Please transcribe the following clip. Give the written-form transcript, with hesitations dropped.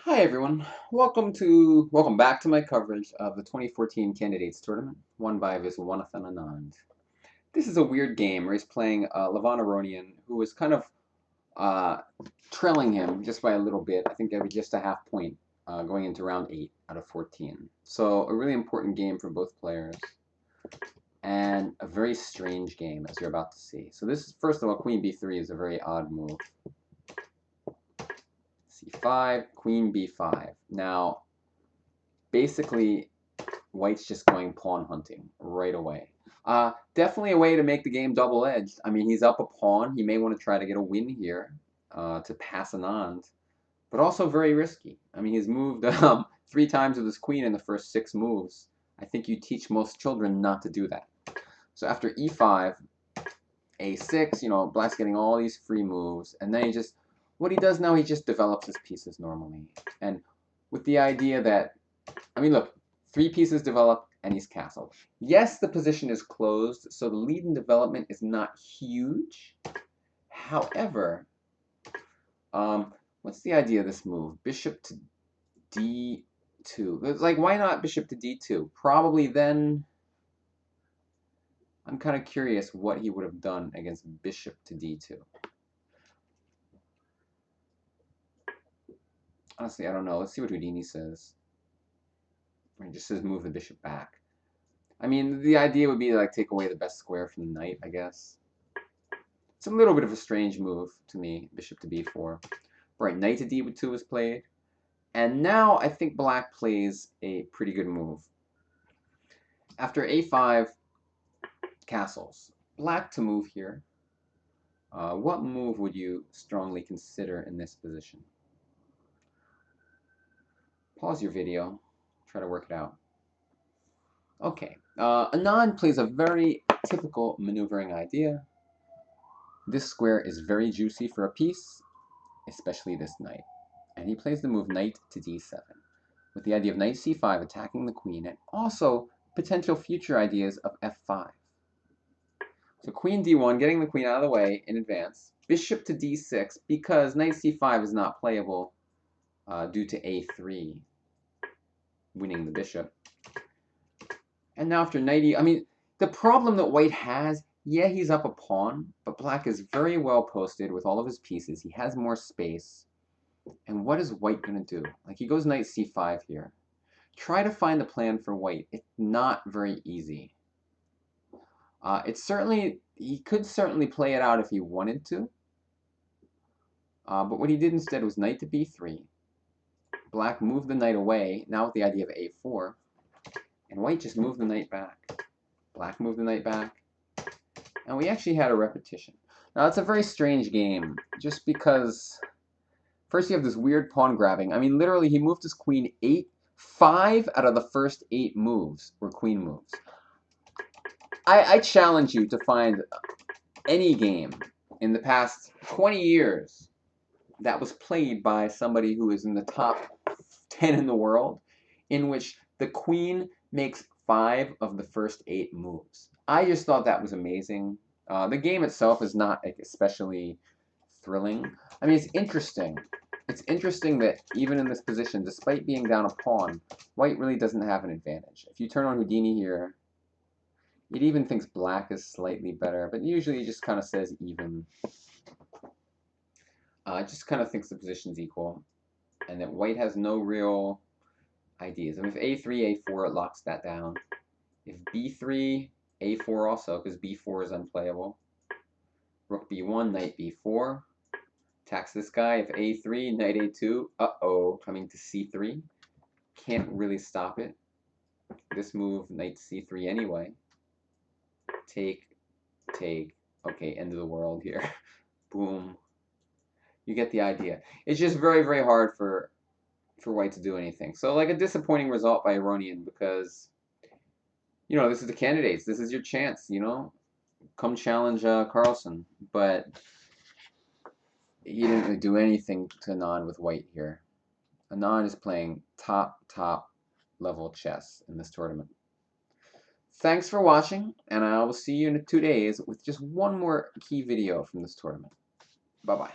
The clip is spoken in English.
Hi everyone. Welcome back to my coverage of the 2014 Candidates Tournament, won by Viswanathan Anand. This is a weird game where he's playing Aronian, who was kind of uh, trailing him just by a little bit. I think maybe just a half point going into round 8 out of 14. So a really important game for both players, and a very strange game, as you're about to see. So this is, first of all, Queen B3 is a very odd move. C5, Queen B5. Now, basically, White's just going pawn hunting right away. Definitely a way to make the game double-edged. I mean, he's up a pawn. He may want to try to get a win here to pass Anand, but also very risky. I mean, he's moved 3 times with his queen in the first 6 moves. I think you teach most children not to do that. So after e5, a6, Black's getting all these free moves, and then what he does now, he just develops his pieces normally. And with the idea that, I mean, look, 3 pieces develop, and he's castled. Yes, the position is closed, so the lead in development is not huge. However, what's the idea of this move? Bishop to d2. It's like, why not bishop to d2? Probably then, I'm kind of curious what he would have done against bishop to d2. Honestly, I don't know. Let's see what Houdini says. He just says move the bishop back. I mean, the idea would be to like take away the best square from the knight, I guess. It's a little bit of a strange move to me, bishop to b4. Right, knight to d2 is played. And now I think Black plays a pretty good move. After a5, castles. Black to move here. What move would you strongly consider in this position? Pause your video. Try to work it out. Okay. Anand plays a very typical maneuvering idea. This square is very juicy for a piece, especially this knight. And he plays the move knight to d7, with the idea of knight c5 attacking the queen, and also potential future ideas of f5. So queen d1, getting the queen out of the way in advance. Bishop to d6, because knight c5 is not playable due to a3, winning the bishop. And now after knight I mean, the problem that White has, yeah, he's up a pawn, but Black is very well posted with all of his pieces. He has more space. And what is White going to do? Like, he goes knight c5 here. Try to find the plan for White. It's not very easy. He could certainly play it out if he wanted to. But what he did instead was knight to b3. Black moved the knight away, now with the idea of a4. And White just moved the knight back. Black moved the knight back. And we actually had a repetition. Now, it's a very strange game, just because first you have this weird pawn grabbing. I mean, literally, he moved his queen 5 out of the first 8 moves were queen moves. I challenge you to find any game in the past 20 years that was played by somebody who is in the top 10 in the world, in which the queen makes 5 of the first 8 moves. I just thought that was amazing. The game itself is not especially thrilling. I mean, it's interesting. It's interesting that even in this position, despite being down a pawn, White really doesn't have an advantage. If you turn on Houdini here, it even thinks Black is slightly better, but usually it just kind of says even. It just kind of thinks the position's equal, and that White has no real ideas. I mean, if a3, a4, it locks that down. If b3, a4 also, because b4 is unplayable. Rook b1, knight b4. Attacks this guy. If a3, knight a2. Uh-oh, coming to c3. Can't really stop it. This move, knight c3 anyway. Take. Okay, end of the world here. Boom. You get the idea. It's just very, very hard for White to do anything. So, like, a disappointing result by Aronian, because, this is the candidates. This is your chance, Come challenge Carlsen. But he didn't really do anything to Anand with White here. Anand is playing top level chess in this tournament. Thanks for watching, and I will see you in 2 days with just one more key video from this tournament. Bye-bye.